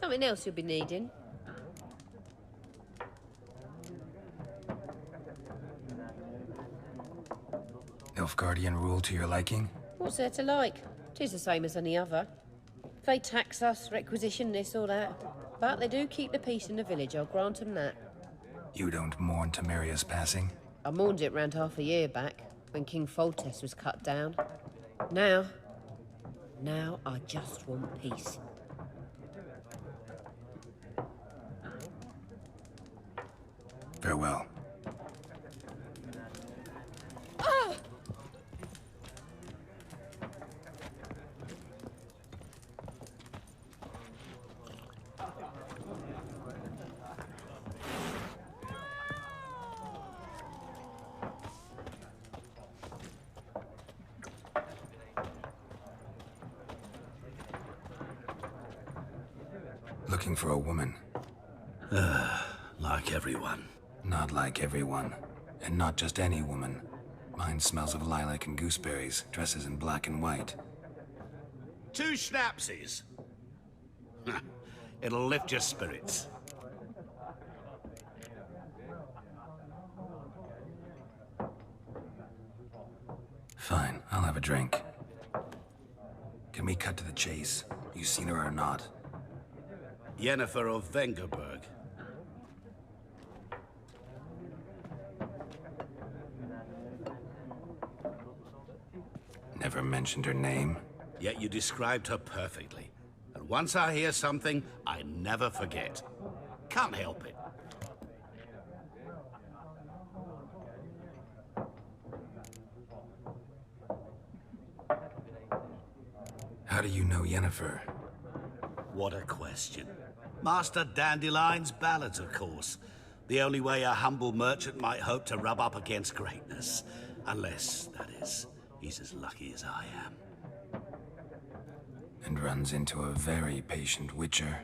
Something else you'll be needing. Nilfgaardian rule to your liking? What's there to like? 'Tis the same as any other. They tax us, requisition this or that. But they do keep the peace in the village, I'll grant them that. You don't mourn Temeria's passing? I mourned it round half a year back, when King Foltest was cut down. Now I just want peace. Farewell. Looking for a woman. Like everyone. Not like everyone. And not just any woman. Mine smells of lilac and gooseberries, dresses in black and white. 2 schnapsies. It'll lift your spirits. Fine, I'll have a drink. Can we cut to the chase? You seen her or not? Yennefer of Vengerberg. Never mentioned her name. Yet you described her perfectly. And once I hear something, I never forget. Can't help it. How do you know Yennefer? What a question. Master Dandelion's ballads, of course. The only way a humble merchant might hope to rub up against greatness. Unless, that is, he's as lucky as I am. And runs into a very patient witcher.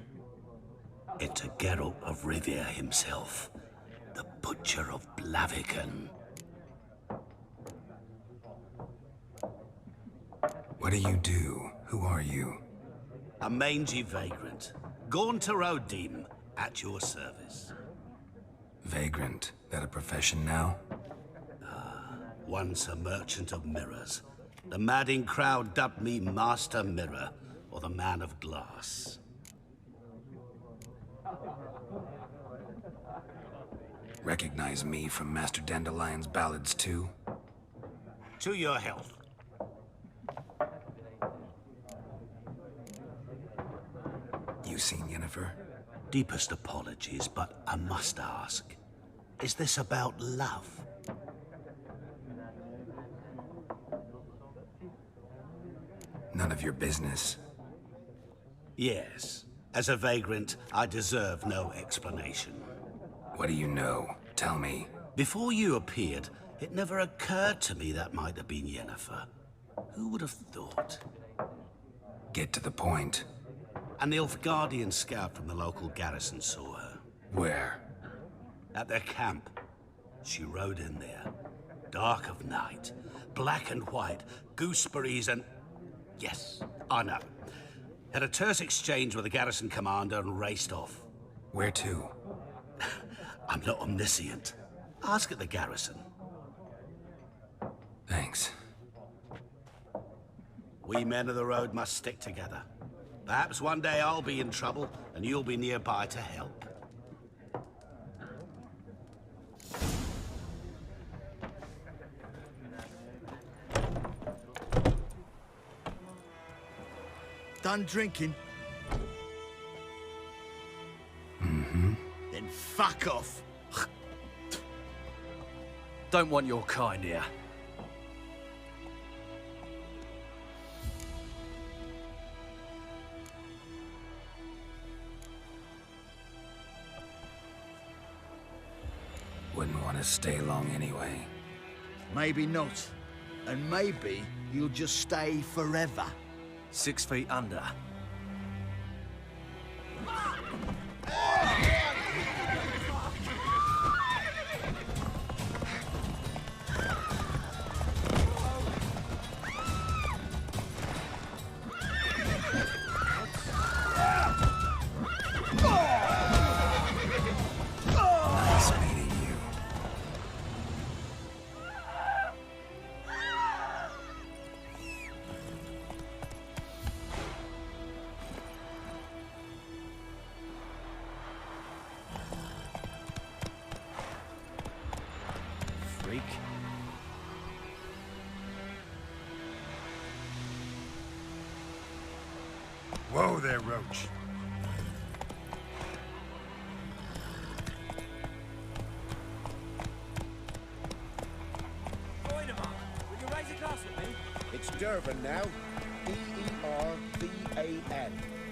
Into Geralt of Rivia himself. The Butcher of Blaviken. What do you do? Who are you? A mangy vagrant. Gaunter O'Dim, at your service. Vagrant. That a profession now? Once a merchant of mirrors. The madding crowd dubbed me Master Mirror, or the Man of Glass. Recognize me from Master Dandelion's ballads too? To your health. You seen Yennefer? Deepest apologies, but I must ask. Is this about love? None of your business. Yes. As a vagrant, I deserve no explanation. What do you know? Tell me. Before you appeared, it never occurred to me that might have been Yennefer. Who would have thought? Get to the point. A Nilfgaardian scout from the local garrison saw her. Where? At their camp. She rode in there. Dark of night. Black and white. Gooseberries and... Yes, I know. Had a terse exchange with the garrison commander and raced off. Where to? I'm not omniscient. Ask at the garrison. Thanks. We men of the road must stick together. Perhaps one day I'll be in trouble, and you'll be nearby to help. Done drinking? Mm-hmm. Then fuck off. Don't want your kind here. Wouldn't want to stay long anyway. Maybe not. And maybe you'll just stay forever. 6 feet under. freak. Whoa there, Roach. It's Durban now. D-E-R-V-A-N,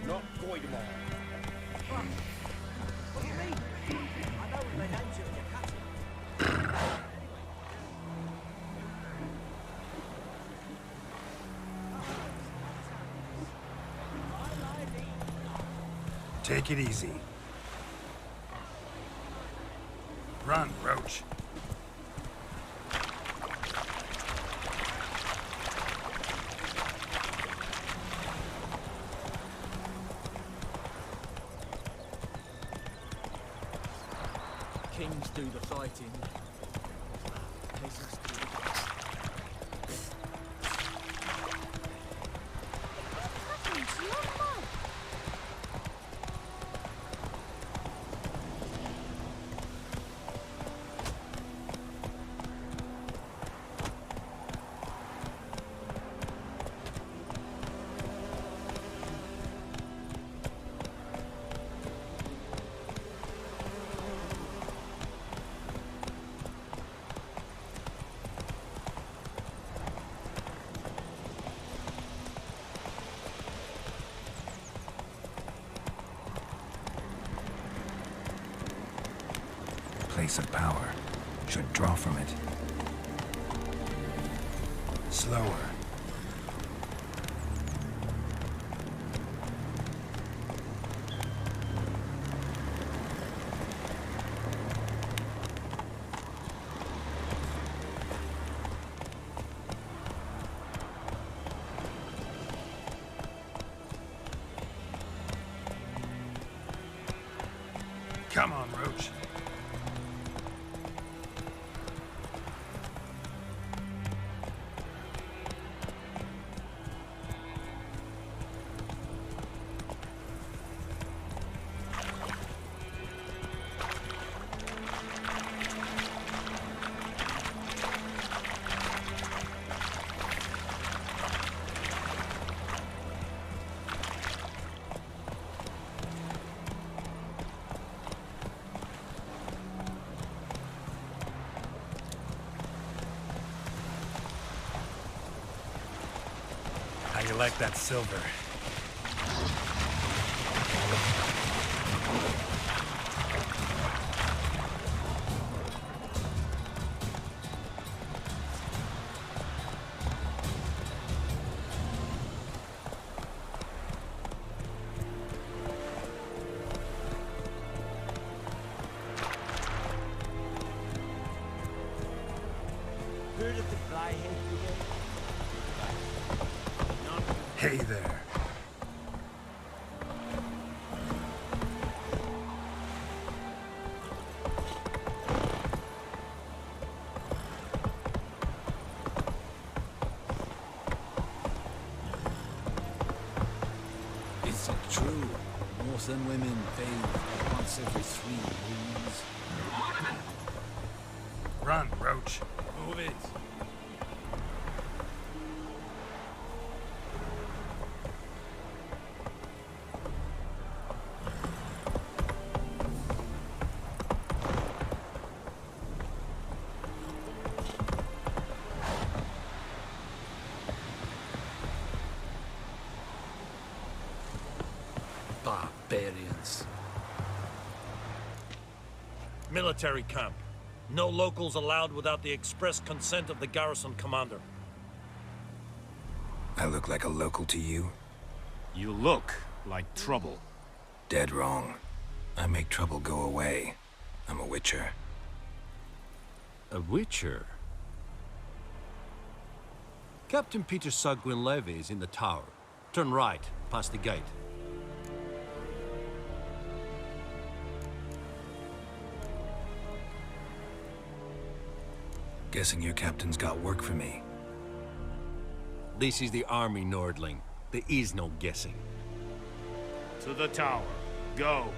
not Goidemar. What do you mean? I know what they named you in your castle. Take it easy. Run, Roach. Kings do the fighting. Peasants do the Place of power. Should draw from it. Slower. Come on, Roach. How you like that silver? Heard of the Flyhead Brigade? Hey there. Is it true? Northern women bathe once every 3 moons. Run, Roach. Move it. Barbarians. Military camp. No locals allowed without the express consent of the garrison commander. I look like a local to you? You look like trouble. Dead wrong. I make trouble go away. I'm a witcher. A witcher? Captain Peter Saar Gwynleve is in the tower. Turn right, past the gate. Guessing your captain's got work for me. This is the army, Nordling. There is no guessing. To the tower. Go.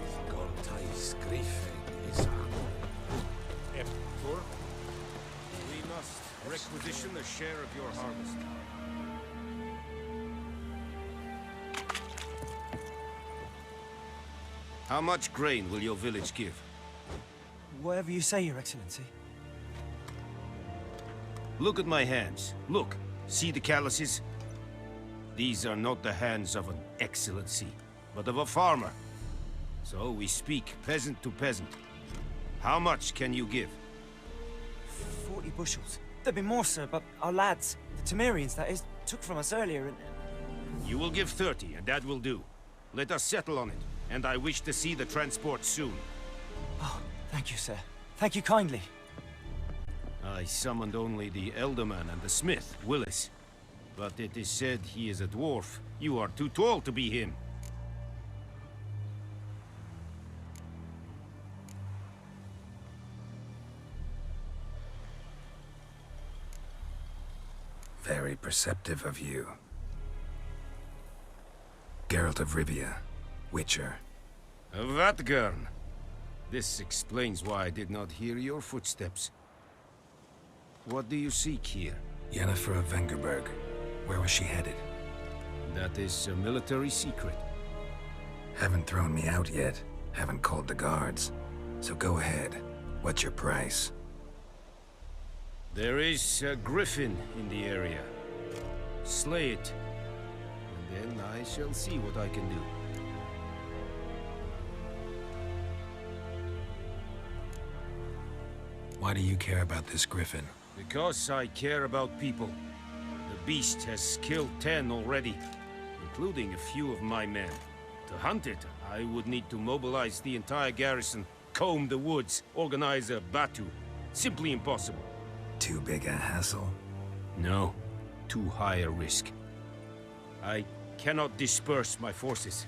Scortai share of your harvest. How much grain will your village give? Whatever you say, Your Excellency. Look at my hands. Look. See the calluses? These are not the hands of an excellency, but of a farmer. So we speak peasant to peasant. How much can you give? 40 bushels. There'd be more, sir, but our lads, the Temerians, that is, took from us earlier and... You will give 30, and that will do. Let us settle on it, and I wish to see the transport soon. Oh, thank you, sir. Thank you kindly. I summoned only the Elderman and the smith, Willis. But it is said he is a dwarf. You are too tall to be him. Very perceptive of you. Geralt of Rivia, Witcher. Vatgern. This explains why I did not hear your footsteps. What do you seek here? Yennefer of Vengerberg. Where was she headed? That is a military secret. Haven't thrown me out yet. Haven't called the guards. So go ahead. What's your price? There is a griffin in the area. Slay it. And then I shall see what I can do. Why do you care about this griffin? Because I care about people. The beast has killed 10 already, including a few of my men. To hunt it, I would need to mobilize the entire garrison, comb the woods, organize a batu. Simply impossible. Too big a hassle? No. Too high a risk. I cannot disperse my forces.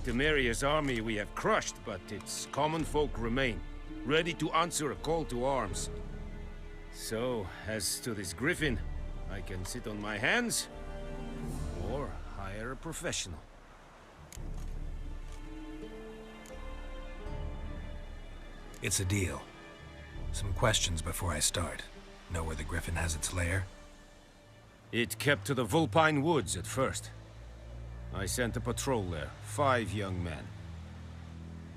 Temeria's army we have crushed, but its common folk remain, ready to answer a call to arms. So, as to this griffin, I can sit on my hands, or hire a professional. It's a deal. Some questions before I start. Know where the griffin has its lair? It kept to the Vulpine Woods at first. I sent a patrol there, 5 young men.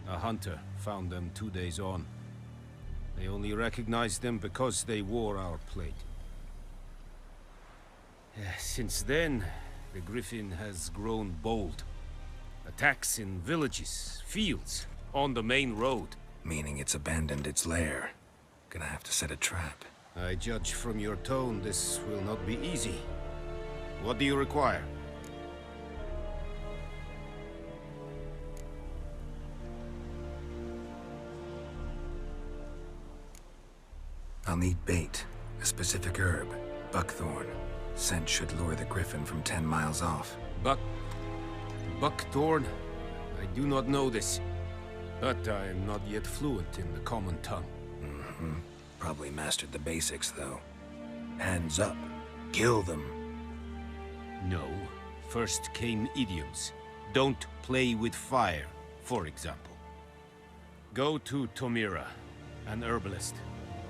A hunter found them 2 days on. They only recognized them because they wore our plate. Since then, the griffin has grown bold. Attacks in villages, fields, on the main road. Meaning it's abandoned its lair. Gonna have to set a trap. I judge from your tone this will not be easy. What do you require? I'll need bait, a specific herb, buckthorn. Scent should lure the griffin from 10 miles off. Buckthorn? I do not know this. But I am not yet fluent in the common tongue. Mm-hmm. Probably mastered the basics, though. Hands up. Kill them. No. First came idioms. Don't play with fire, for example. Go to Tomira, an herbalist.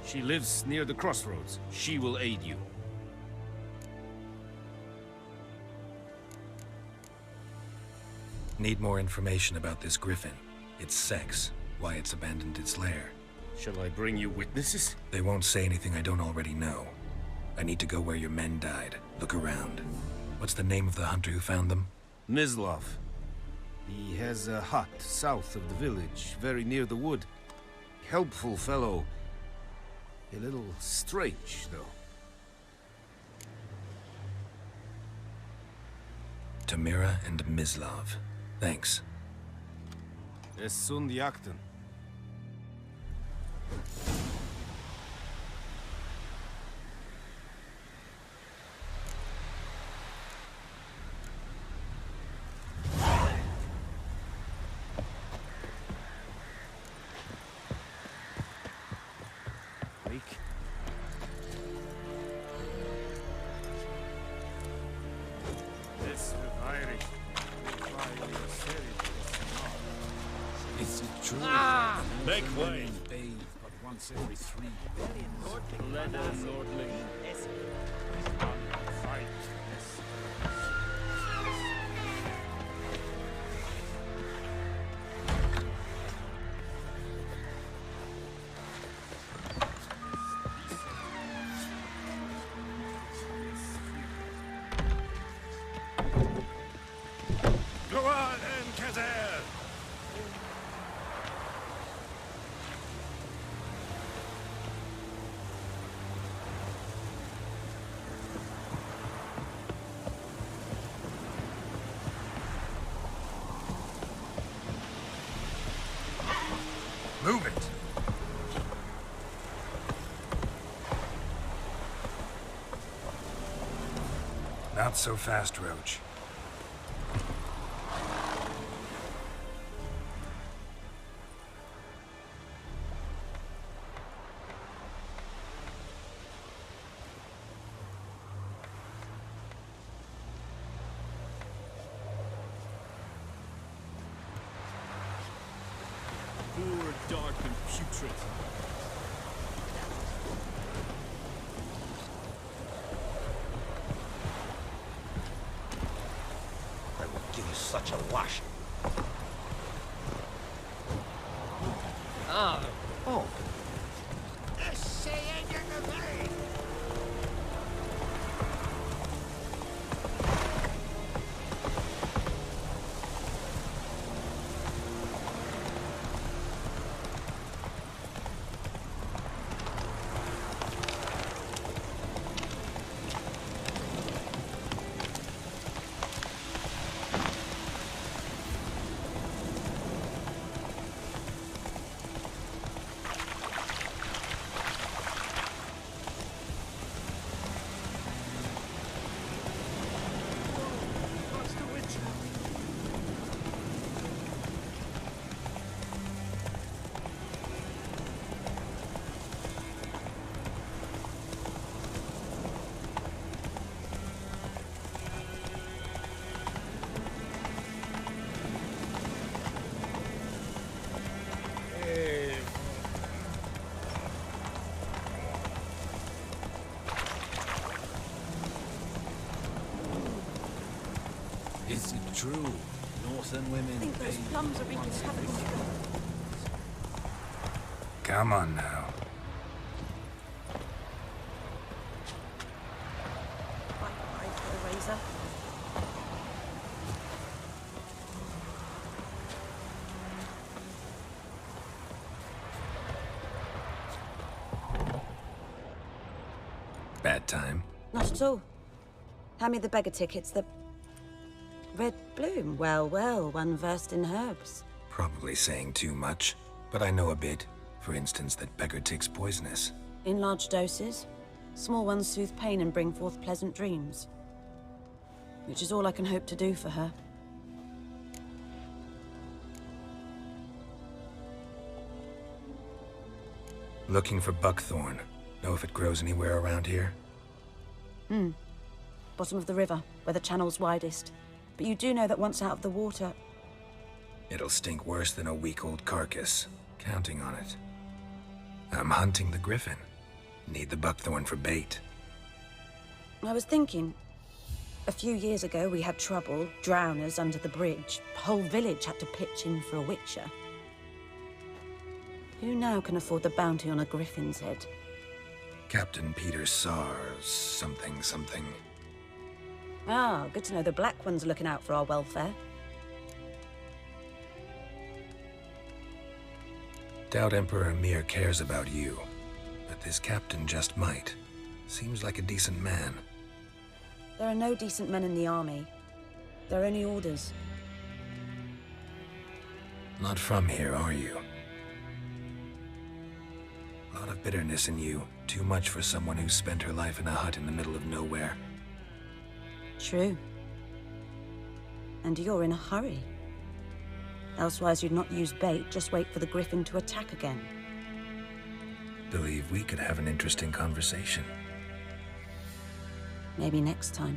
She lives near the crossroads. She will aid you. Need more information about this griffin. Its sex, why it's abandoned its lair. Shall I bring you witnesses? They won't say anything I don't already know. I need to go where your men died. Look around. What's the name of the hunter who found them? Mislav. He has a hut south of the village, very near the wood. Helpful fellow. A little strange, though. Tomira and Mislav. Thanks. Es sunt jakten. Make way! once every 3 moons. Leather Nordling. Fight. Go on, Kazan! Move it. Not so fast, Roach. Poor, dark, and putrid. I will give you such a wash. Oh. Is it true? Northern women. I think those plums are wreaking havoc. Come on now. Bye for the razor. Bad time. Not at all. Hand me the beggar tickets, the red bloom. Well, well, one versed in herbs. Probably saying too much, but I know a bit. For instance, that beggar tick's poisonous. In large doses. Small ones soothe pain and bring forth pleasant dreams. Which is all I can hope to do for her. Looking for buckthorn. Know if it grows anywhere around here? Bottom of the river, where the channel's widest. But you do know that once out of the water... It'll stink worse than a week-old carcass. Counting on it. I'm hunting the griffin. Need the buckthorn for bait. I was thinking... A few years ago, we had trouble, drowners under the bridge. The whole village had to pitch in for a witcher. Who now can afford the bounty on a griffin's head? Captain Peter Sars, something. Ah, good to know the Black One's looking out for our welfare. Doubt Emperor Mir cares about you, but this captain just might. Seems like a decent man. There are no decent men in the army. There are only orders. Not from here, are you? A lot of bitterness in you. Too much for someone who spent her life in a hut in the middle of nowhere. True. And you're in a hurry. Elsewise you'd not use bait, just wait for the griffin to attack again. Believe we could have an interesting conversation. Maybe next time.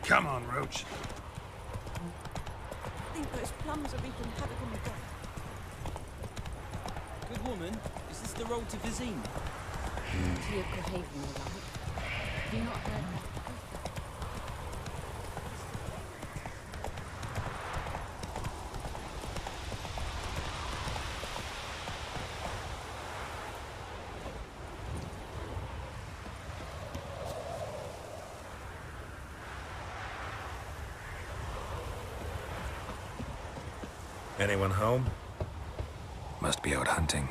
Come on, Roach. I think those plums are wreaking havoc on the dock. Good woman, is this the road to Vizima? To your good haven, all right. Have you not heard that? Anyone home? Must be out hunting.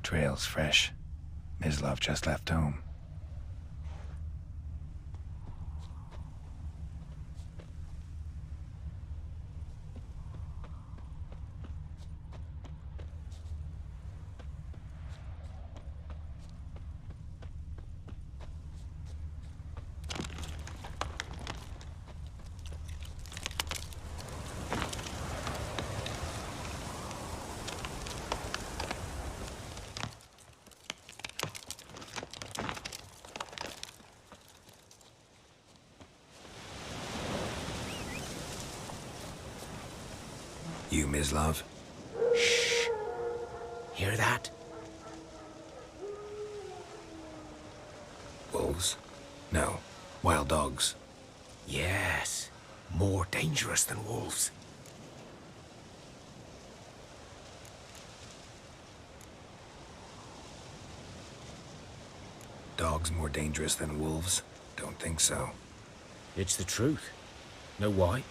Trail's fresh. Mislav just left home. You, Mislav? Shh. Hear that? Wolves? No. Wild dogs. Yes. More dangerous than wolves. Dogs more dangerous than wolves? Don't think so. It's the truth. Know why?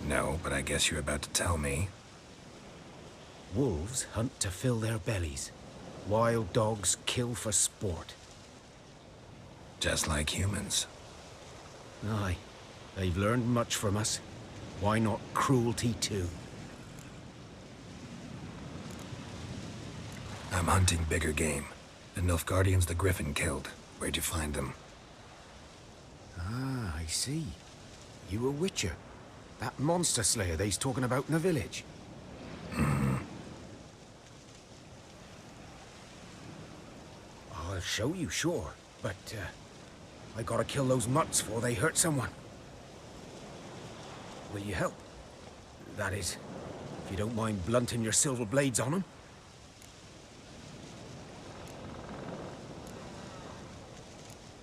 No, but I guess you're about to tell me. Wolves hunt to fill their bellies. Wild dogs kill for sport. Just like humans. Aye. They've learned much from us. Why not cruelty too? I'm hunting bigger game. The Nilfgaardians the Griffin killed. Where'd you find them? Ah, I see. You a witcher. That monster slayer they's talking about in the village. I'll show you, sure. But, I gotta kill those mutts before they hurt someone. Will you help? That is, if you don't mind blunting your silver blades on them.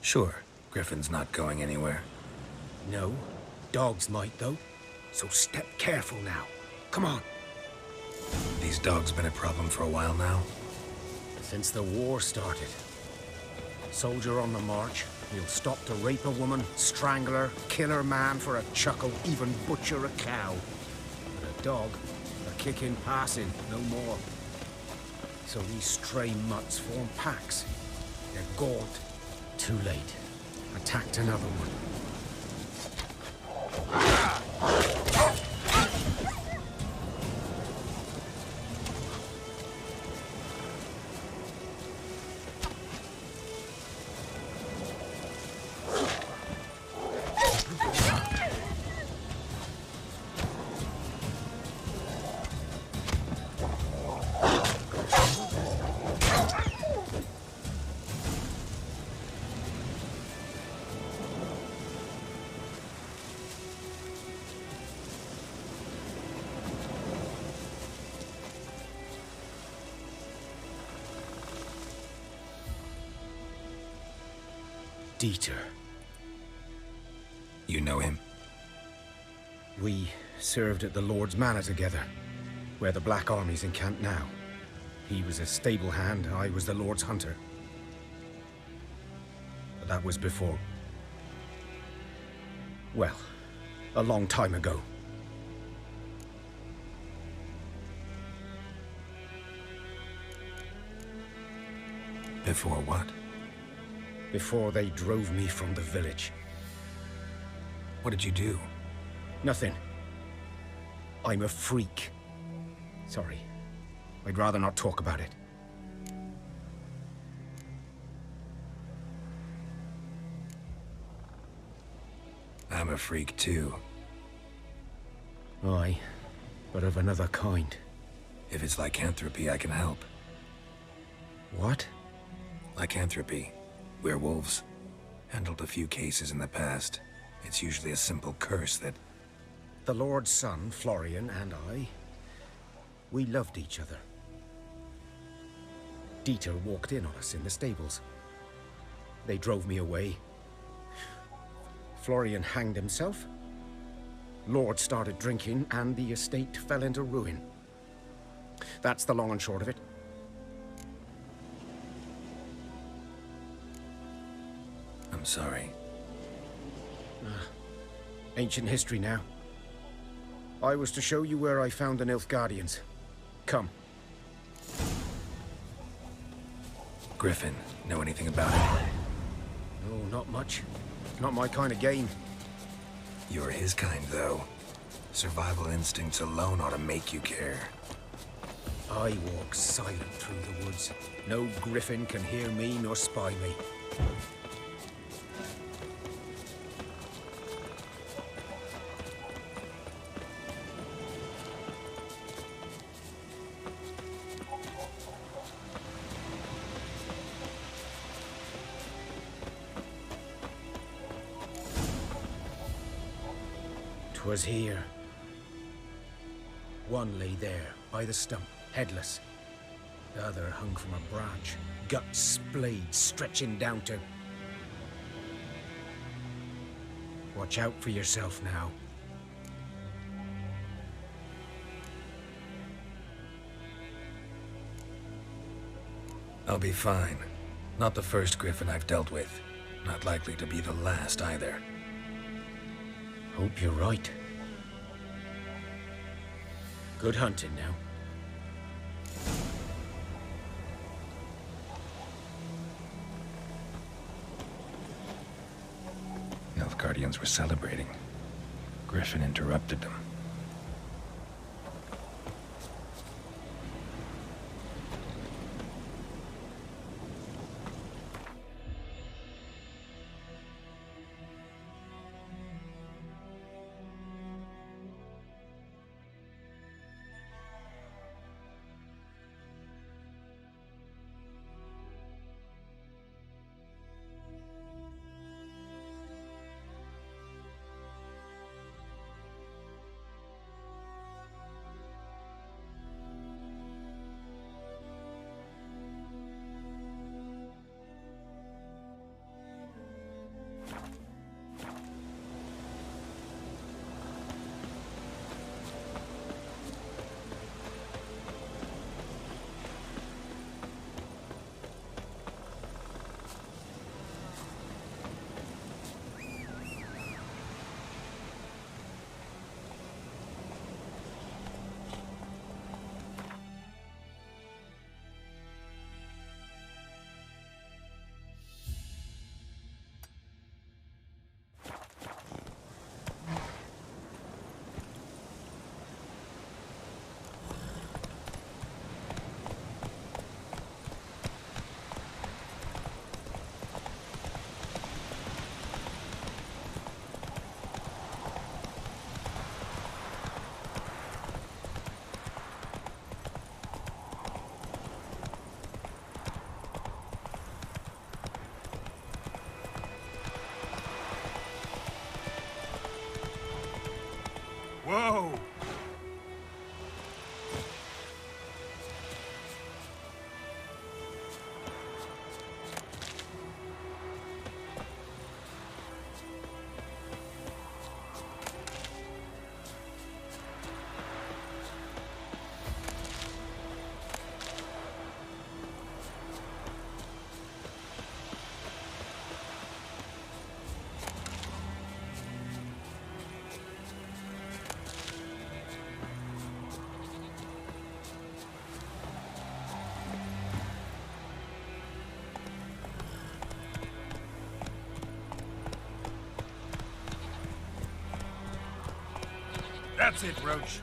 Sure. Griffin's not going anywhere. No. Dogs might, though. So step careful now. Come on. These dogs been a problem for a while now? Since the war started. Soldier on the march, he'll stop to rape a woman, strangle her, kill her man for a chuckle, even butcher a cow. But a dog, a kick in passing, no more. So these stray mutts form packs. They're gaunt. Too late. Attacked another one. Dieter. You know him? We served at the Lord's Manor together, where the Black Army's encamped now. He was a stable hand, I was the Lord's hunter. But that was before... well, a long time ago. Before what? Before they drove me from the village. What did you do? Nothing. I'm a freak. Sorry. I'd rather not talk about it. I'm a freak too. Aye, but of another kind. If it's lycanthropy, I can help. What? Lycanthropy. Werewolves. Handled a few cases in the past. It's usually a simple curse that... The Lord's son, Florian, and I, we loved each other. Dieter walked in on us in the stables. They drove me away. Florian hanged himself. Lord started drinking, and the estate fell into ruin. That's the long and short of it. I'm sorry. Ancient history now. I was to show you where I found the Nilfgaardians. Come. Griffin, know anything about it? No, not much. Not my kind of game. You're his kind, though. Survival instincts alone ought to make you care. I walk silent through the woods. No griffin can hear me nor spy me. Was here. One lay there, by the stump, headless. The other hung from a branch, guts splayed, stretching down to... Watch out for yourself now. I'll be fine. Not the first griffin I've dealt with. Not likely to be the last either. Hope you're right. Good hunting now. Nilfgaardians were celebrating. Griffin interrupted them. Whoa! That's it, Roach.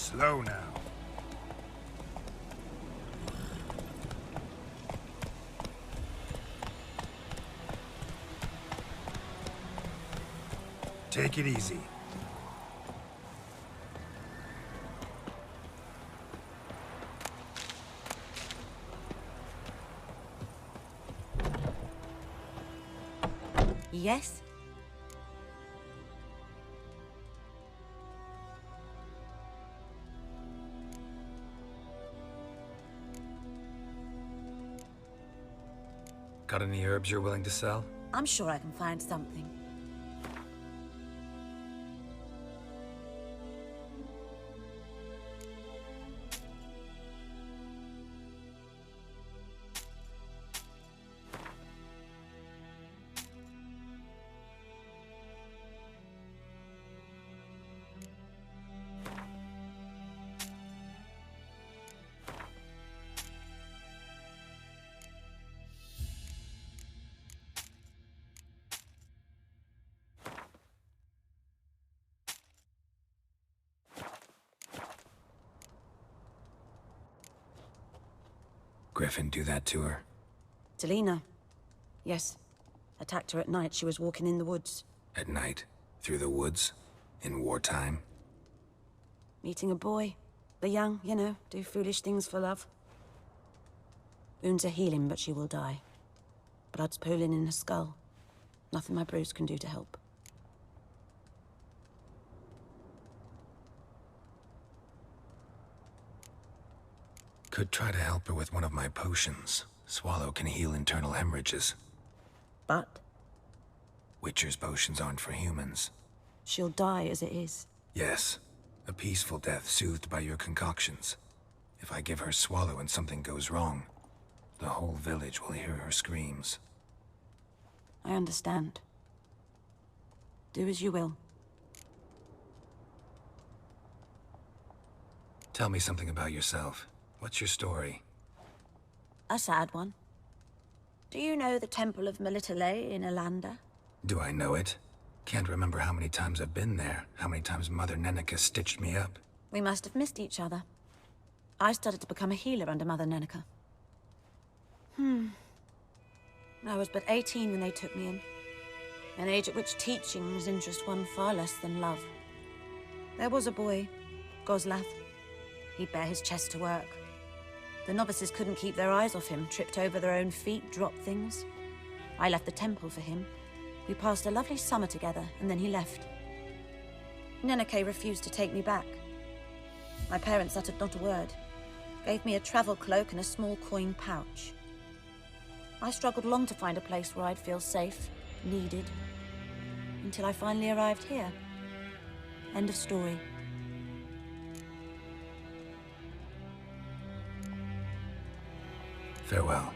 Slow now. Take it easy. Yes? Got any herbs you're willing to sell? I'm sure I can find something. Griffin do that to her? Delina. Yes. Attacked her at night. She was walking in the woods. At night? Through the woods? In wartime? Meeting a boy. The young, you know, do foolish things for love. Wounds are healing, but she will die. Blood's pooling in her skull. Nothing my bruise can do to help. Could try to help her with one of my potions. Swallow can heal internal hemorrhages. But? Witcher's potions aren't for humans. She'll die as it is. Yes. A peaceful death soothed by your concoctions. If I give her Swallow and something goes wrong, the whole village will hear her screams. I understand. Do as you will. Tell me something about yourself. What's your story? A sad one. Do you know the Temple of Melitele in Alanda? Do I know it? Can't remember how many times I've been there, how many times Mother Neneka stitched me up. We must have missed each other. I started to become a healer under Mother Neneka. I was but 18 when they took me in. An age at which teachings interest one far less than love. There was a boy, Goslath. He'd bare his chest to work. The novices couldn't keep their eyes off him, tripped over their own feet, dropped things. I left the temple for him. We passed a lovely summer together, and then he left. Neneke refused to take me back. My parents uttered not a word. Gave me a travel cloak and a small coin pouch. I struggled long to find a place where I'd feel safe, needed, until I finally arrived here. End of story. Farewell.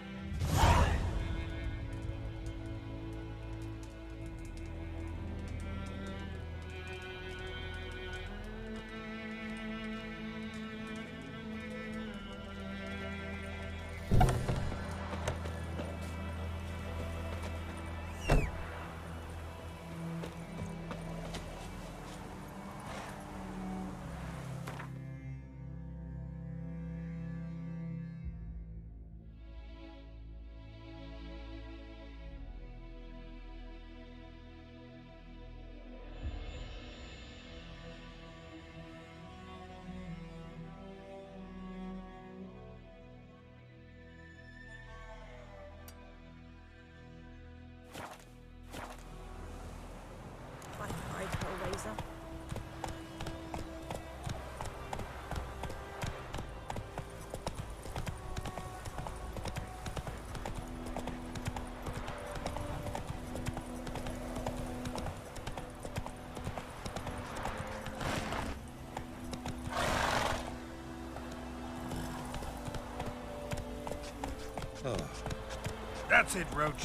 That's it, Roach.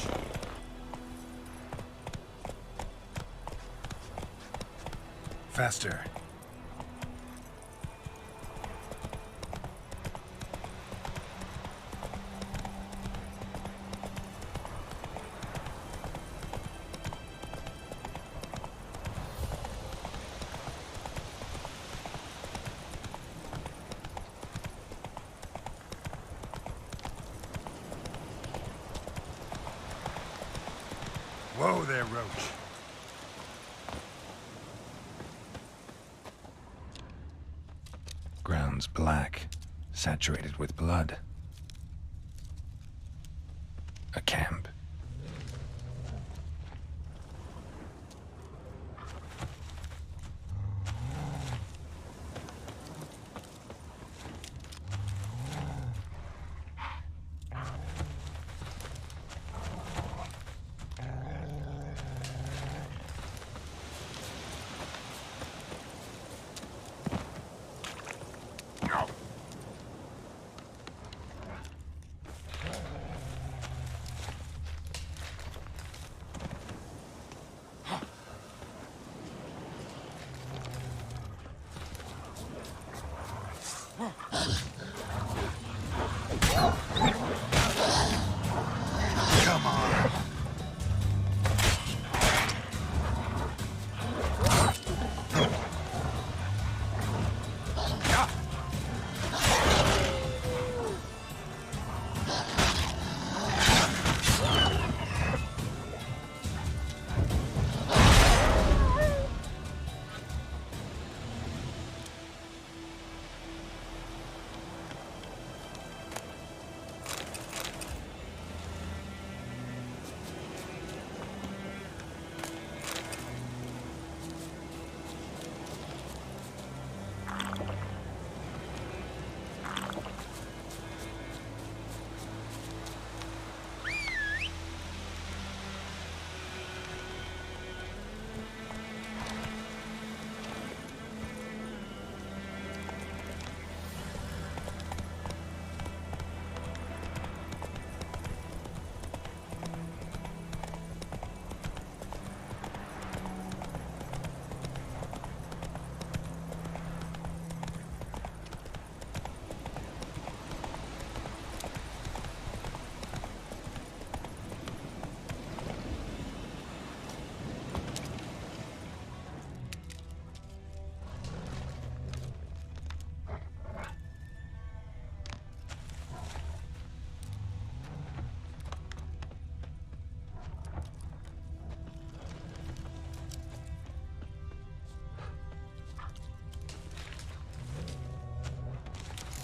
Faster. there, Roach. Ground's black, saturated with blood. A camp. Come on.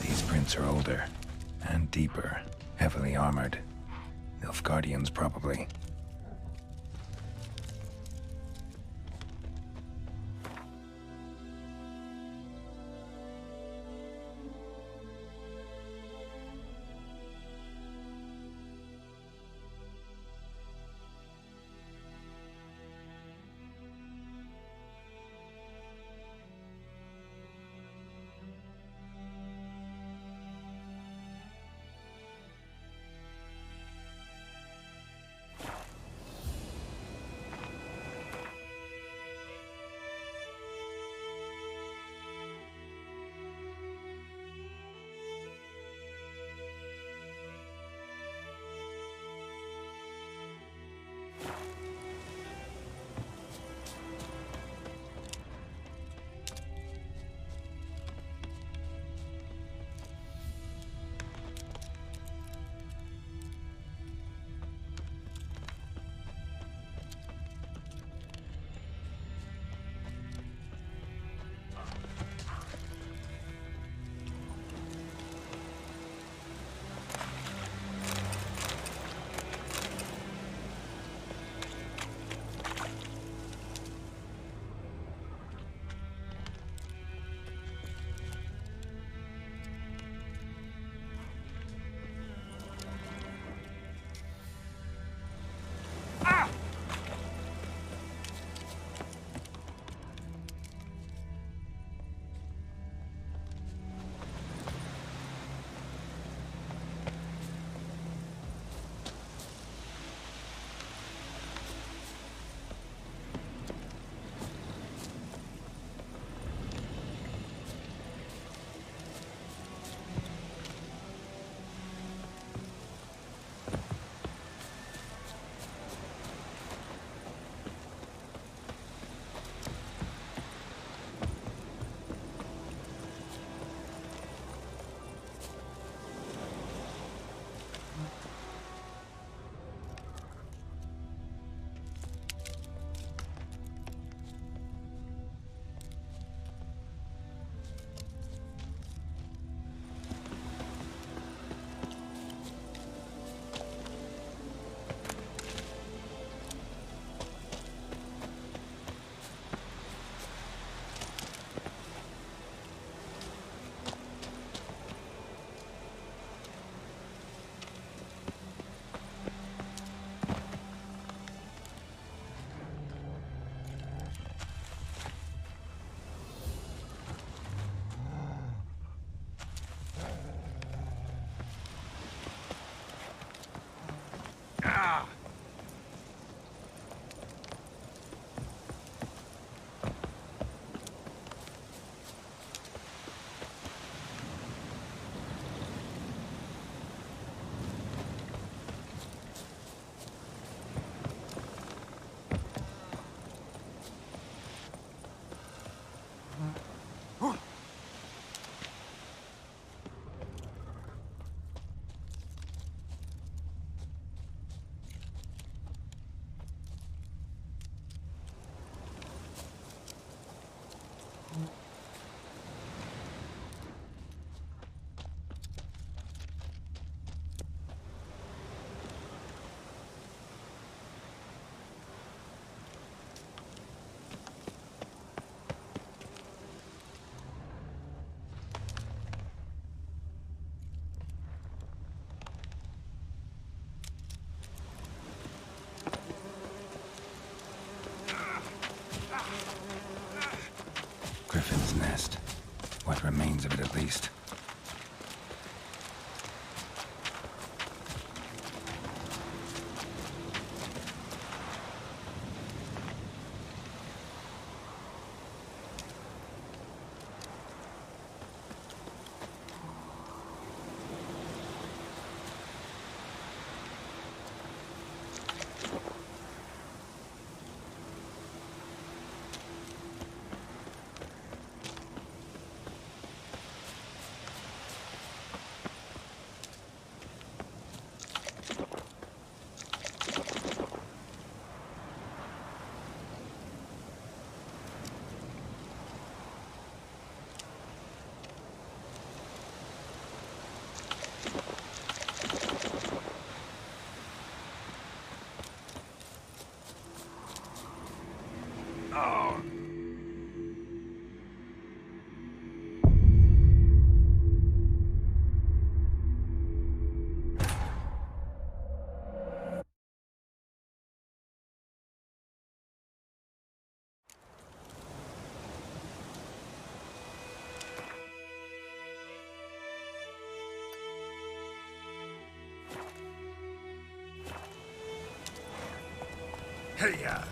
These prints are older and deeper, heavily armored. Nilfgaardians, probably. What remains of it, at least. Hey-ya!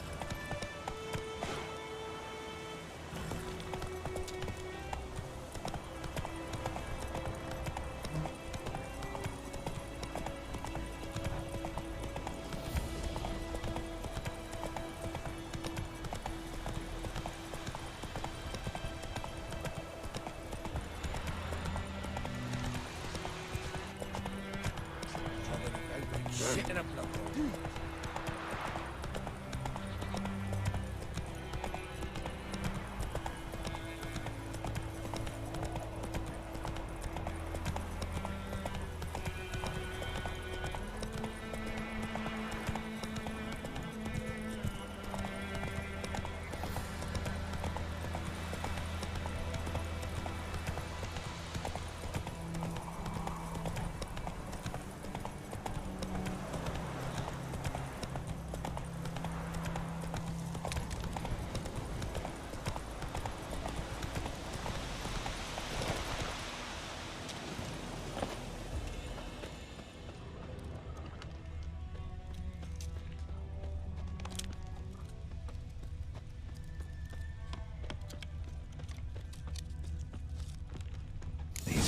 Shit in a blood.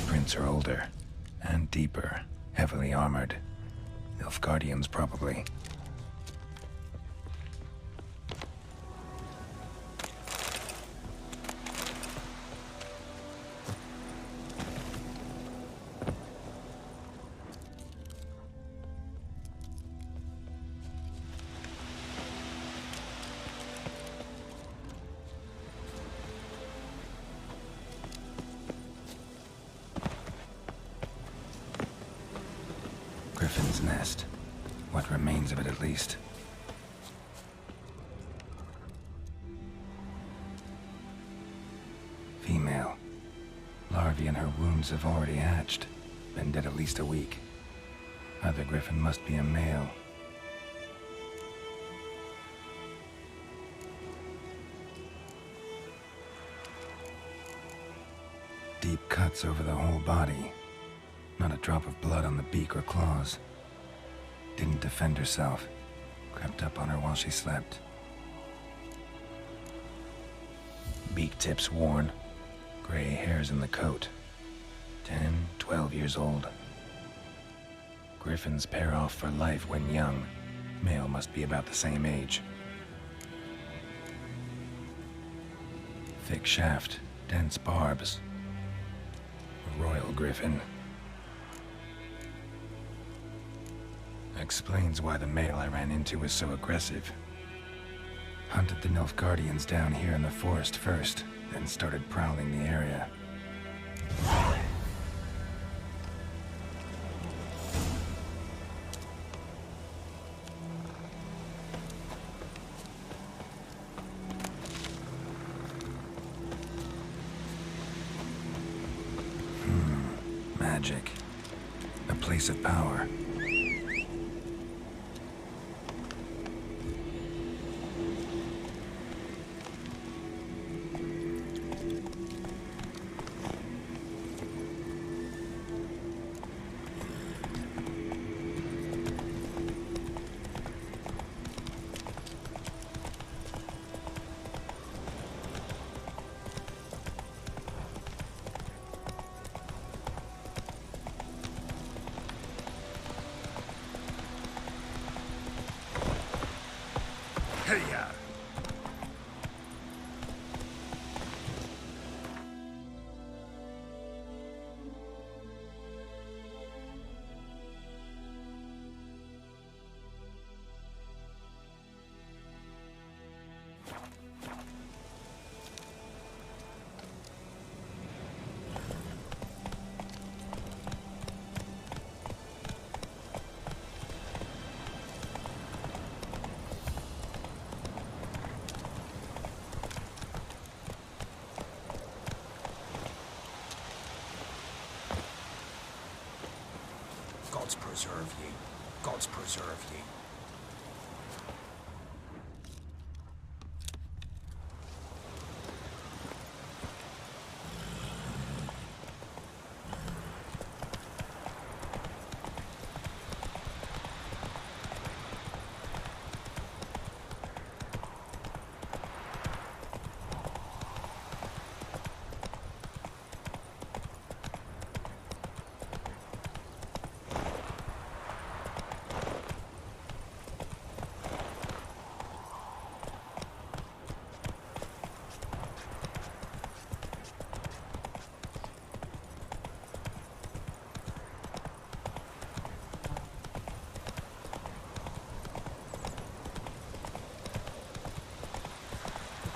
Prints are older and deeper, heavily armored. Nilfgaardians, probably. Griffin's nest. What remains of it, at least. Female. Larvae in her wounds have already hatched. Been dead at least a week. Other griffin must be a male. Deep cuts over the whole body. Not a drop of blood on the beak or claws. Didn't defend herself. Crept up on her while she slept. Beak tips worn. Gray hairs in the coat. 10, 12 years old. Griffins pair off for life when young. Male must be about the same age. Thick shaft, dense barbs. Royal griffin. Explains why the male I ran into was so aggressive. Hunted the Nilfgaardians down here in the forest first, then started prowling the area. Magic. A place of power. preserve ye. Gods preserve ye.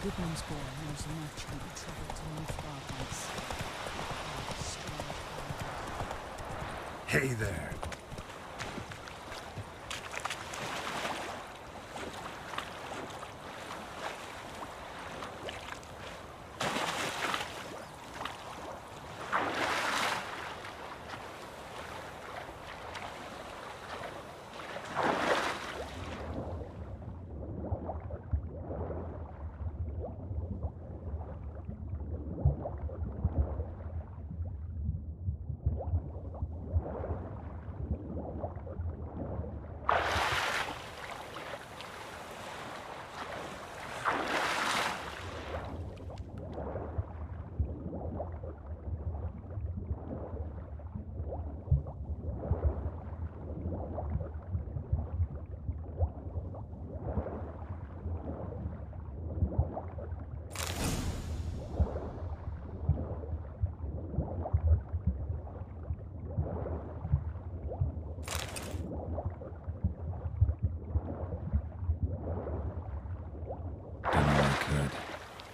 Goodmansborn knows a merchant who travelled to Nilfgaard once. Hey there.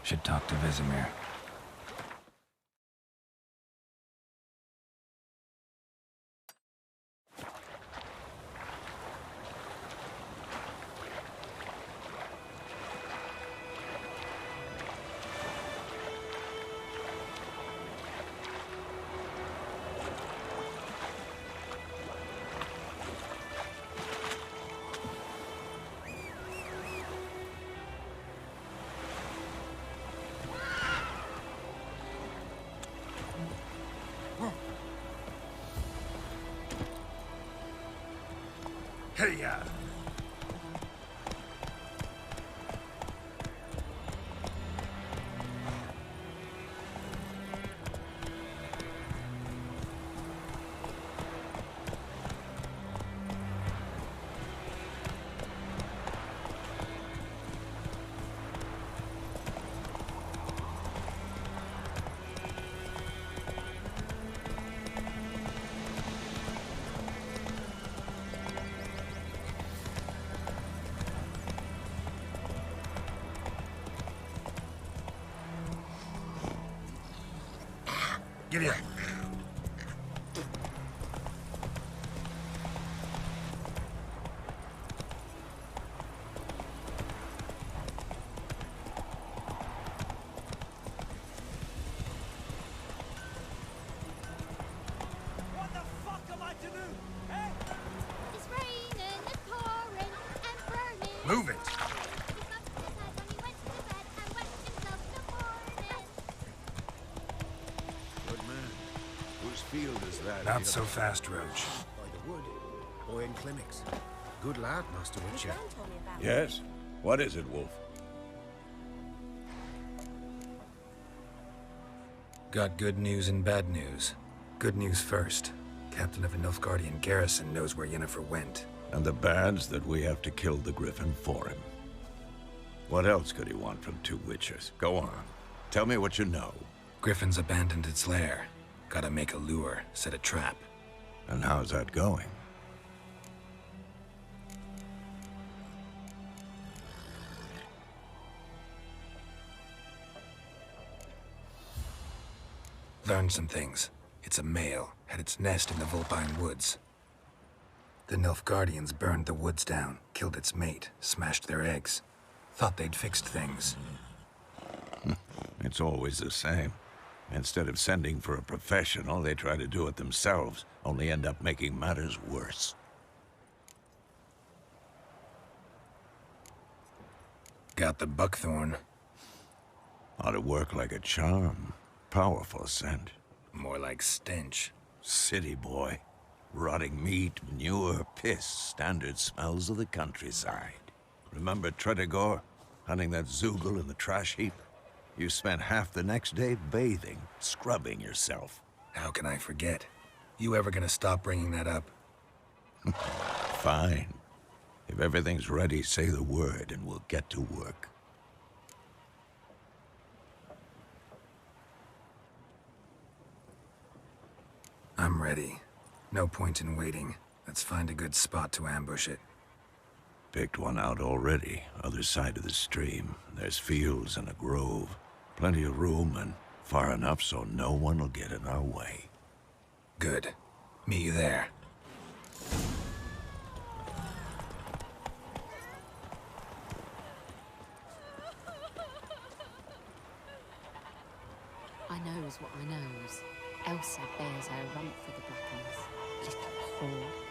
Should talk to Vizimir. Hey-ya! Get here. What the fuck am I to do? Eh? It's raining, it's pouring, and burning. Move it. Field is that? Not so fast, Roach. By the wood. Boy in clinics. Good lad, Master Witcher. Yes? What is it, Wolf? Got good news and bad news. Good news first. Captain of a Nilfgaardian garrison knows where Yennefer went. And the bad's that we have to kill the Griffin for him. What else could he want from two Witchers? Go on. Tell me what you know. Griffin's abandoned its lair. Gotta make a lure, set a trap. And how's that going? Learned some things. It's a male, had its nest in the Vulpine Woods. The Nilfgaardians burned the woods down, killed its mate, smashed their eggs. Thought they'd fixed things. It's always the same. Instead of sending for a professional, they try to do it themselves, only end up making matters worse. Got the buckthorn. Ought to work like a charm. Powerful scent. More like stench. City boy. Rotting meat, manure, piss. Standard smells of the countryside. Remember Tretogor? Hunting that Zoogle in the trash heap? You spent half the next day bathing, scrubbing yourself. How can I forget? You ever gonna stop bringing that up? Fine. If everything's ready, say the word and we'll get to work. I'm ready. No point in waiting. Let's find a good spot to ambush it. Picked one out already, other side of the stream. There's fields and a grove. Plenty of room and far enough so no one will get in our way. Good. Meet you there. I knows what I knows. Elsa bears her rump for the Brackens. Little whore.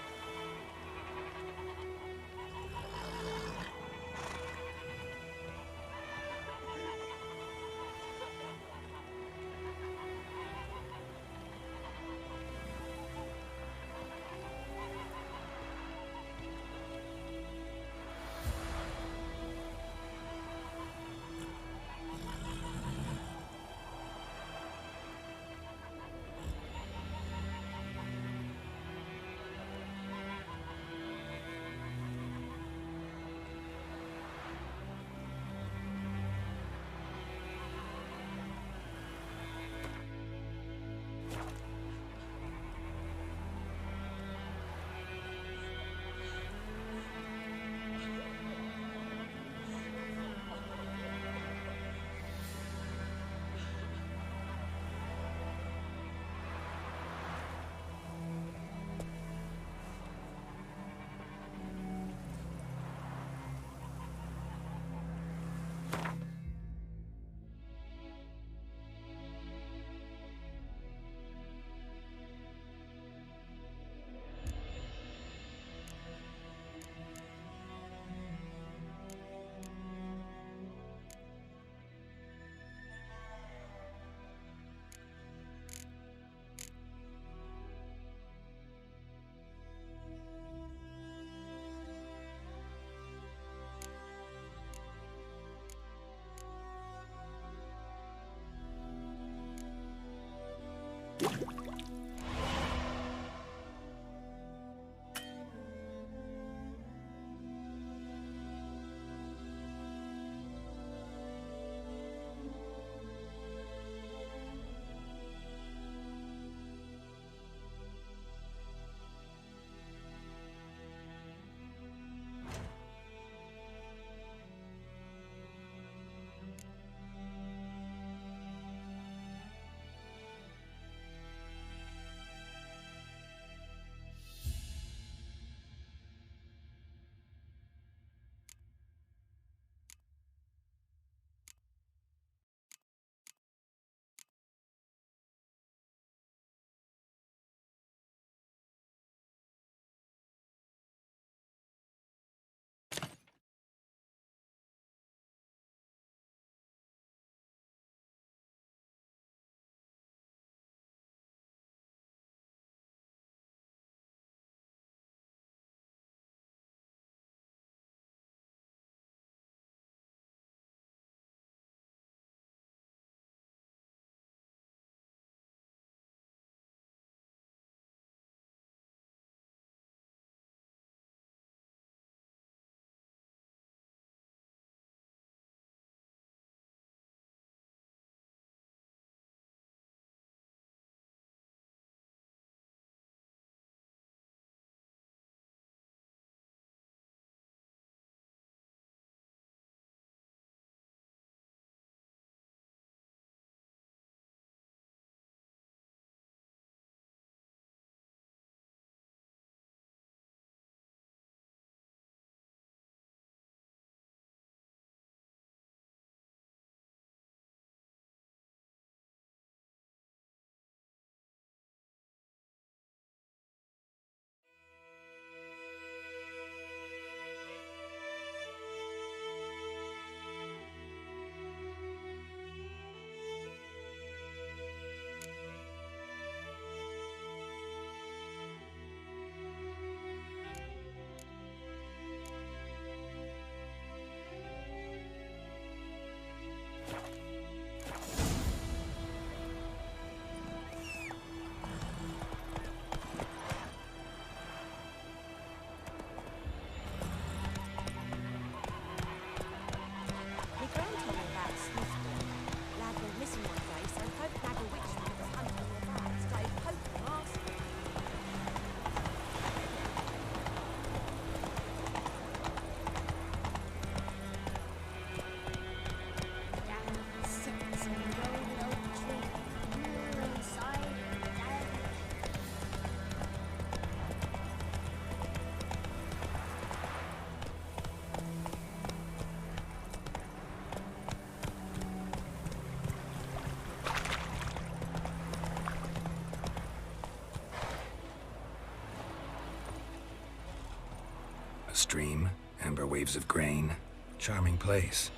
stream, amber waves of grain. Charming place.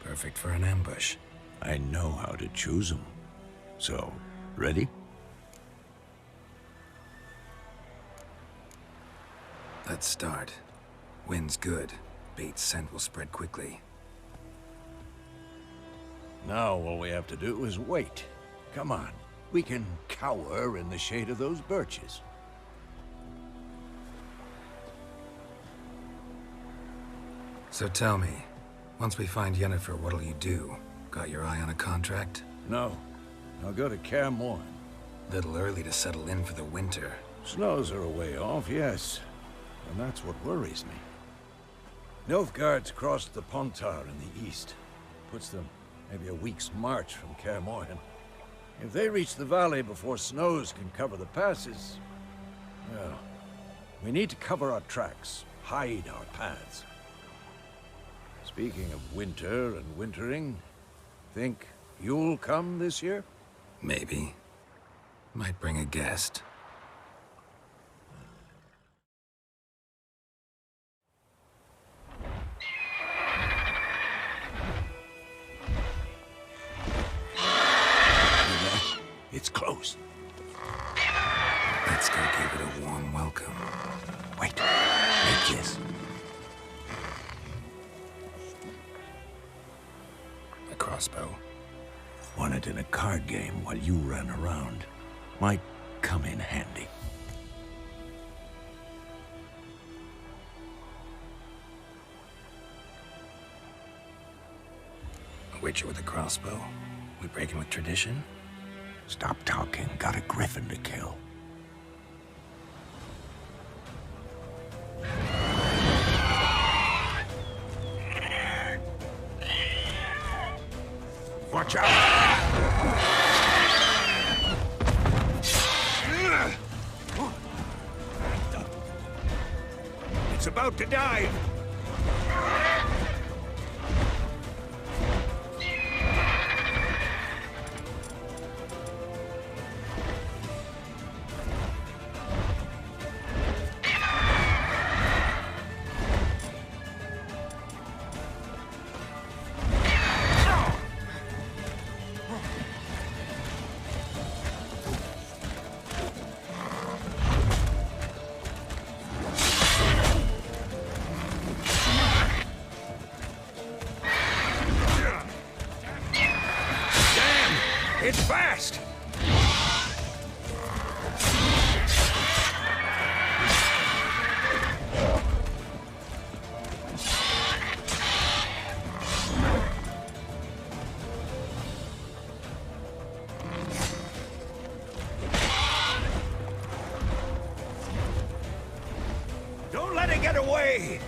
Perfect for an ambush. I know how to choose them. So, ready? Let's start. Wind's good. Bait's scent will spread quickly. Now all we have to do is wait. Come on. We can cower in the shade of those birches. So tell me, once we find Yennefer, what'll you do? Got your eye on a contract? No. I'll go to Kaer Morhen. Little early to settle in for the winter. Snows are a way off, yes. And that's what worries me. Nilfgaard's crossed the Pontar in the east. Puts them maybe a week's march from Kaer Morhen. If they reach the valley before snows can cover the passes, well, we need to cover our tracks, hide our paths. Speaking of winter and wintering, think you'll come this year? Maybe. Might bring a guest. It's close. Let's go give it a warm welcome. Wait. Take this. A crossbow. Won it in a card game while you ran around. Might come in handy. A witcher with a crossbow? We breaking with tradition? Stop talking. Got a griffin to kill. Watch out! It's about to dive! It's fast! Don't let it get away!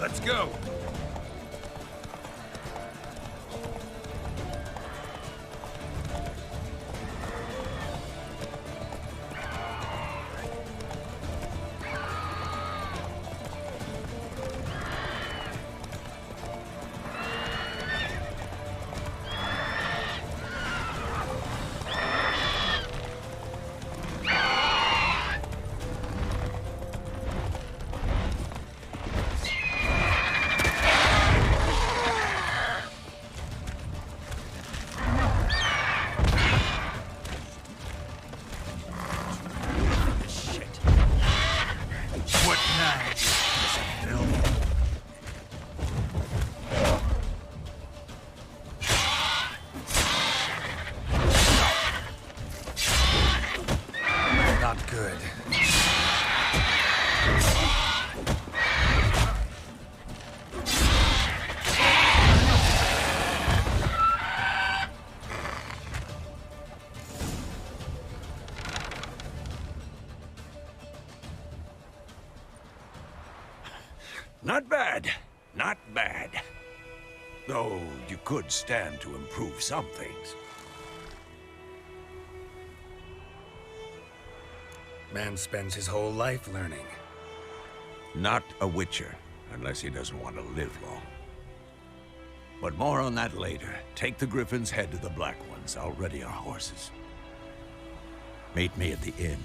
Let's go! Not bad. Not bad. Though you could stand to improve some things. Man spends his whole life learning. Not a Witcher, unless he doesn't want to live long. But more on that later. Take the Griffin's head to the Black Ones. I'll ready our horses. Meet me at the inn.